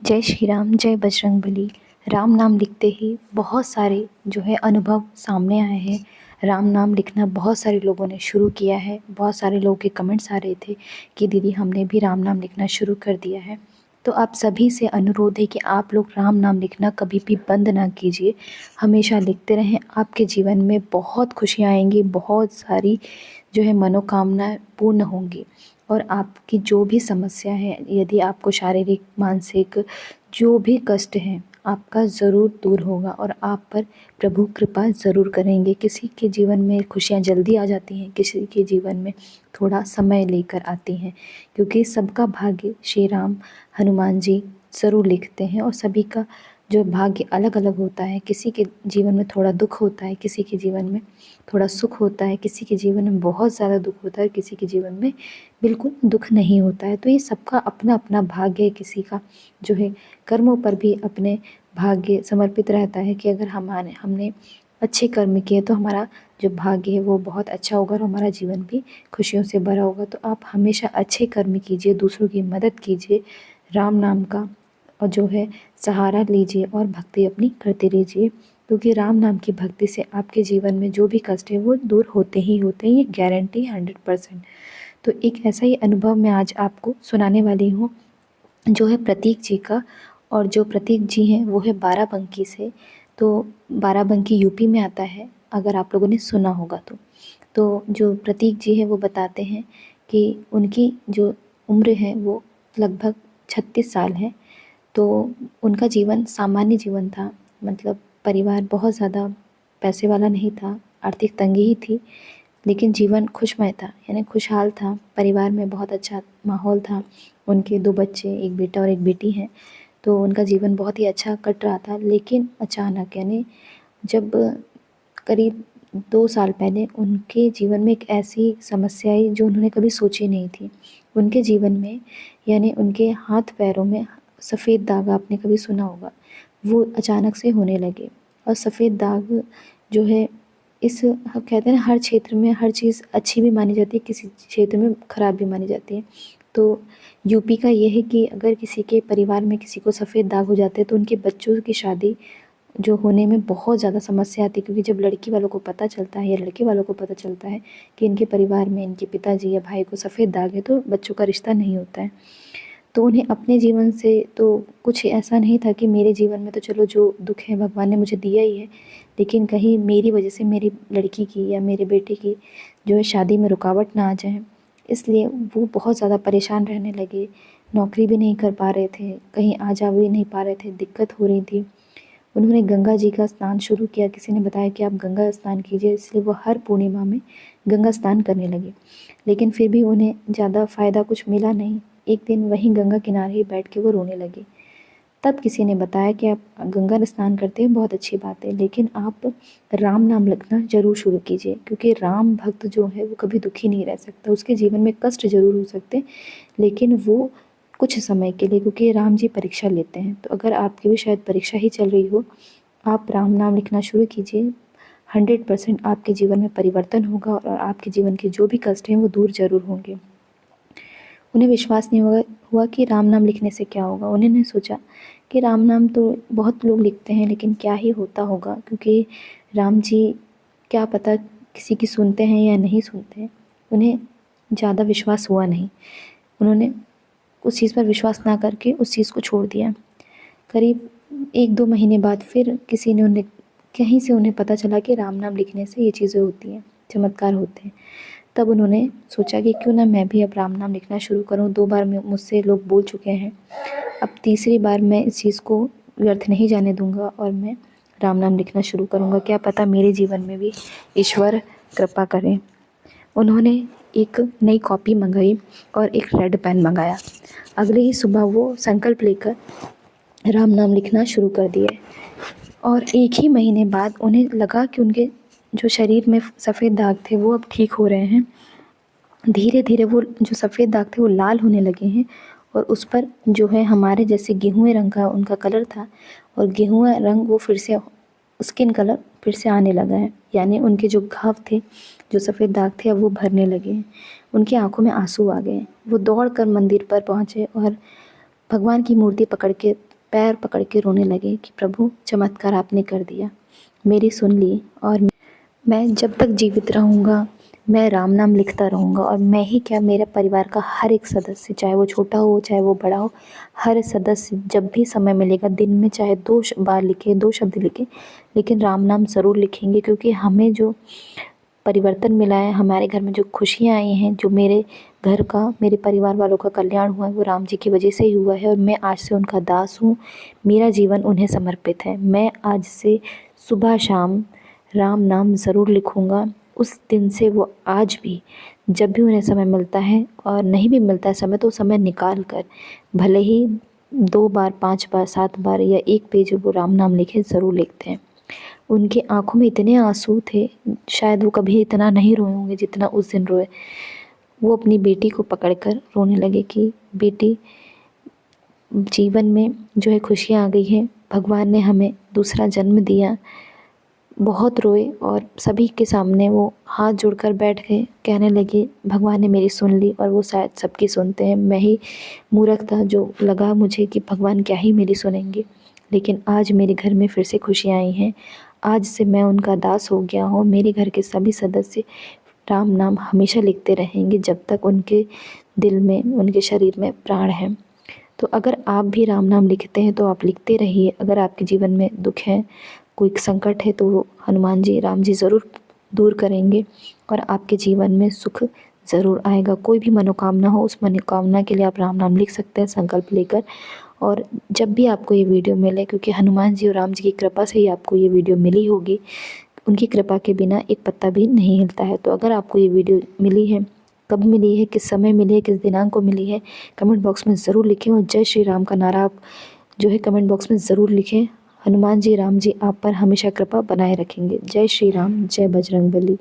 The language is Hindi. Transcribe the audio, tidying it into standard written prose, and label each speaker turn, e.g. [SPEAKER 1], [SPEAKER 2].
[SPEAKER 1] जय श्री राम, जय बजरंगबली। राम नाम लिखते ही बहुत सारे जो है अनुभव सामने आए हैं। राम नाम लिखना बहुत सारे लोगों ने शुरू किया है। बहुत सारे लोगों के कमेंट्स आ रहे थे कि दीदी हमने भी राम नाम लिखना शुरू कर दिया है। तो आप सभी से अनुरोध है कि आप लोग राम नाम लिखना कभी भी बंद ना कीजिए, हमेशा लिखते रहें। आपके जीवन में बहुत खुशियाँ आएंगी, बहुत सारी जो है मनोकामनाएं पूर्ण होंगी। और आपकी जो भी समस्या है, यदि आपको शारीरिक मानसिक जो भी कष्ट हैं, आपका ज़रूर दूर होगा और आप पर प्रभु कृपा ज़रूर करेंगे। किसी के जीवन में खुशियाँ जल्दी आ जाती हैं, किसी के जीवन में थोड़ा समय लेकर आती हैं, क्योंकि सबका भाग्य श्री राम हनुमान जी ज़रूर लिखते हैं। और सभी का जो भाग्य अलग अलग होता है। किसी के जीवन में थोड़ा दुख होता है, किसी के जीवन में थोड़ा सुख होता है, किसी के जीवन में बहुत ज़्यादा दुख होता है, किसी के जीवन में बिल्कुल दुख नहीं होता है। तो ये सबका अपना अपना भाग्य है। किसी का जो है कर्मों पर भी अपने भाग्य समर्पित रहता है कि अगर हमने अच्छे कर्म किए तो हमारा जो भाग्य है वो बहुत अच्छा होगा और हमारा जीवन भी खुशियों से भरा होगा। तो आप हमेशा अच्छे कर्म कीजिए, दूसरों की मदद कीजिए, राम नाम का और जो है सहारा लीजिए और भक्ति अपनी करते रहिए, क्योंकि राम नाम की भक्ति से आपके जीवन में जो भी कष्ट है वो दूर होते ही होते हैं। ये गारंटी 100%। तो एक ऐसा ही अनुभव मैं आज आपको सुनाने वाली हूँ, जो है प्रतीक जी का। और जो प्रतीक जी हैं वो है बाराबंकी से। तो बाराबंकी यूपी में आता है, अगर आप लोगों ने सुना होगा तो जो प्रतीक जी है वो बताते हैं कि उनकी जो उम्र है वो लगभग 36 साल है। तो उनका जीवन सामान्य जीवन था, मतलब परिवार बहुत ज़्यादा पैसे वाला नहीं था, आर्थिक तंगी ही थी, लेकिन जीवन खुशमय था, यानी खुशहाल था। परिवार में बहुत अच्छा माहौल था। उनके 2 बच्चे, एक बेटा और एक बेटी हैं। तो उनका जीवन बहुत ही अच्छा कट रहा था। लेकिन अचानक, यानी जब करीब 2 साल पहले उनके जीवन में एक ऐसी समस्या आई जो उन्होंने कभी सोची नहीं थी। उनके जीवन में, यानी उनके हाथ पैरों में सफ़ेद दाग, आपने कभी सुना होगा, वो अचानक से होने लगे। और सफ़ेद दाग जो है, इस हम कहते हैं ना, हर क्षेत्र में हर चीज़ अच्छी भी मानी जाती है, किसी क्षेत्र में ख़राब भी मानी जाती है। तो यूपी का ये है कि अगर किसी के परिवार में किसी को सफ़ेद दाग हो जाते हैं तो उनके बच्चों की शादी जो होने में बहुत ज़्यादा समस्या आती है, क्योंकि जब लड़की वालों को पता चलता है या लड़के वालों को पता चलता है कि इनके परिवार में इनके पिताजी या भाई को सफ़ेद दाग है, तो बच्चों का रिश्ता नहीं होता है। तो उन्हें अपने जीवन से तो कुछ ऐसा नहीं था कि मेरे जीवन में तो चलो जो दुख है भगवान ने मुझे दिया ही है, लेकिन कहीं मेरी वजह से मेरी लड़की की या मेरे बेटे की जो है शादी में रुकावट ना आ जाए। इसलिए वो बहुत ज़्यादा परेशान रहने लगे। नौकरी भी नहीं कर पा रहे थे, कहीं आ जा भी नहीं पा रहे थे, दिक्कत हो रही थी। उन्होंने गंगा जी का स्नान शुरू किया। किसी ने बताया कि आप गंगा स्नान कीजिए, इसलिए वो हर पूर्णिमा में गंगा स्नान करने लगे। लेकिन फिर भी उन्हें ज़्यादा फ़ायदा कुछ मिला नहीं। एक दिन वहीं गंगा किनारे ही बैठ के वो रोने लगे। तब किसी ने बताया कि आप गंगा स्नान करते हैं, बहुत अच्छी बात है, लेकिन आप राम नाम लिखना ज़रूर शुरू कीजिए, क्योंकि राम भक्त जो है वो कभी दुखी नहीं रह सकता। उसके जीवन में कष्ट ज़रूर हो सकते हैं, लेकिन वो कुछ समय के लिए, क्योंकि राम जी परीक्षा लेते हैं। तो अगर आपकी भी शायद परीक्षा ही चल रही हो, आप राम नाम लिखना शुरू कीजिए। 100% आपके जीवन में परिवर्तन होगा और आपके जीवन के जो भी कष्ट हैं वो दूर ज़रूर होंगे। उन्हें विश्वास नहीं हुआ कि राम नाम लिखने से क्या होगा। उन्होंने सोचा कि राम नाम तो बहुत लोग लिखते हैं, लेकिन क्या ही होता होगा, क्योंकि राम जी क्या पता किसी की सुनते हैं या नहीं सुनते हैं। उन्हें ज़्यादा विश्वास हुआ नहीं। उन्होंने उस चीज़ पर विश्वास ना करके उस चीज़ को छोड़ दिया। करीब 1-2 महीने बाद फिर किसी ने उन्हें कहीं से उन्हें पता चला कि राम नाम लिखने से ये चीज़ें होती हैं, चमत्कार होते हैं। तब उन्होंने सोचा कि क्यों ना मैं भी अब राम नाम लिखना शुरू करूं। 2 बार मुझसे लोग बोल चुके हैं, अब तीसरी बार मैं इस चीज़ को व्यर्थ नहीं जाने दूंगा और मैं राम नाम लिखना शुरू करूंगा। क्या पता मेरे जीवन में भी ईश्वर कृपा करें। उन्होंने एक नई कॉपी मंगाई और एक रेड पेन मंगाया। अगले ही सुबह वो संकल्प लेकर राम नाम लिखना शुरू कर दिए। और 1 ही महीने बाद उन्हें लगा कि उनके जो शरीर में सफ़ेद दाग थे वो अब ठीक हो रहे हैं। धीरे धीरे वो जो सफ़ेद दाग थे वो लाल होने लगे हैं, और उस पर जो है हमारे जैसे गेहुए रंग का उनका कलर था, और गेहुआ रंग वो फिर से स्किन कलर फिर से आने लगा है। यानी उनके जो घाव थे, जो सफ़ेद दाग थे, अब वो भरने लगे हैं। उनकी आंखों में आंसू आ गए। वो दौड़ कर मंदिर पर पहुँचे और भगवान की मूर्ति पकड़ के पैर पकड़ के रोने लगे कि प्रभु चमत्कार आपने कर दिया, मेरी सुन ली और मैं जब तक जीवित रहूँगा मैं राम नाम लिखता रहूँगा। और मैं ही क्या, मेरे परिवार का हर एक सदस्य, चाहे वो छोटा हो चाहे वो बड़ा हो, हर सदस्य जब भी समय मिलेगा दिन में चाहे 2 बार लिखे, 2 शब्द लिखे, लेकिन राम नाम ज़रूर लिखेंगे। क्योंकि हमें जो परिवर्तन मिला है, हमारे घर में जो खुशियाँ आई हैं, जो मेरे घर का, मेरे परिवार वालों का कल्याण हुआ है, वो राम जी की वजह से ही हुआ है। और मैं आज से उनका दास हूँ, मेरा जीवन उन्हें समर्पित है। मैं आज से सुबह शाम राम नाम ज़रूर लिखूँगा। उस दिन से वो आज भी जब भी उन्हें समय मिलता है, और नहीं भी मिलता है समय, तो समय निकाल कर भले ही 2 बार, 5 बार, 7 बार या 1 पेज वो राम नाम लिखे, ज़रूर लिखते हैं। उनकी आँखों में इतने आँसू थे, शायद वो कभी इतना नहीं रोए होंगे जितना उस दिन रोए। वो अपनी बेटी को पकड़कर रोने लगे कि बेटी, जीवन में जो है खुशियाँ आ गई हैं, भगवान ने हमें दूसरा जन्म दिया। बहुत रोए और सभी के सामने वो हाथ जोड़कर बैठ गए, कहने लगे भगवान ने मेरी सुन ली। और वो शायद सबकी सुनते हैं, मैं ही मूर्ख था जो लगा मुझे कि भगवान क्या ही मेरी सुनेंगे। लेकिन आज मेरे घर में फिर से खुशियाँ आई हैं। आज से मैं उनका दास हो गया हूँ। मेरे घर के सभी सदस्य राम नाम हमेशा लिखते रहेंगे जब तक उनके दिल में, उनके शरीर में प्राण है। तो अगर आप भी राम नाम लिखते हैं तो आप लिखते रहिए। अगर आपके जीवन में दुख है, कोई संकट है, तो वो हनुमान जी, राम जी ज़रूर दूर करेंगे और आपके जीवन में सुख ज़रूर आएगा। कोई भी मनोकामना हो, उस मनोकामना के लिए आप राम नाम लिख सकते हैं संकल्प लेकर। और जब भी आपको ये वीडियो मिले, क्योंकि हनुमान जी और राम जी की कृपा से ही आपको ये वीडियो मिली होगी, उनकी कृपा के बिना एक पत्ता भी नहीं हिलता है। तो अगर आपको ये वीडियो मिली है, कब मिली है, किस समय मिली है, किस दिनांक को मिली है, कमेंट बॉक्स में ज़रूर लिखें। और जय श्री राम का नारा आप जो है कमेंट बॉक्स में ज़रूर लिखें। हनुमान जी, राम जी आप पर हमेशा कृपा बनाए रखेंगे। जय श्री राम, जय बजरंगबली।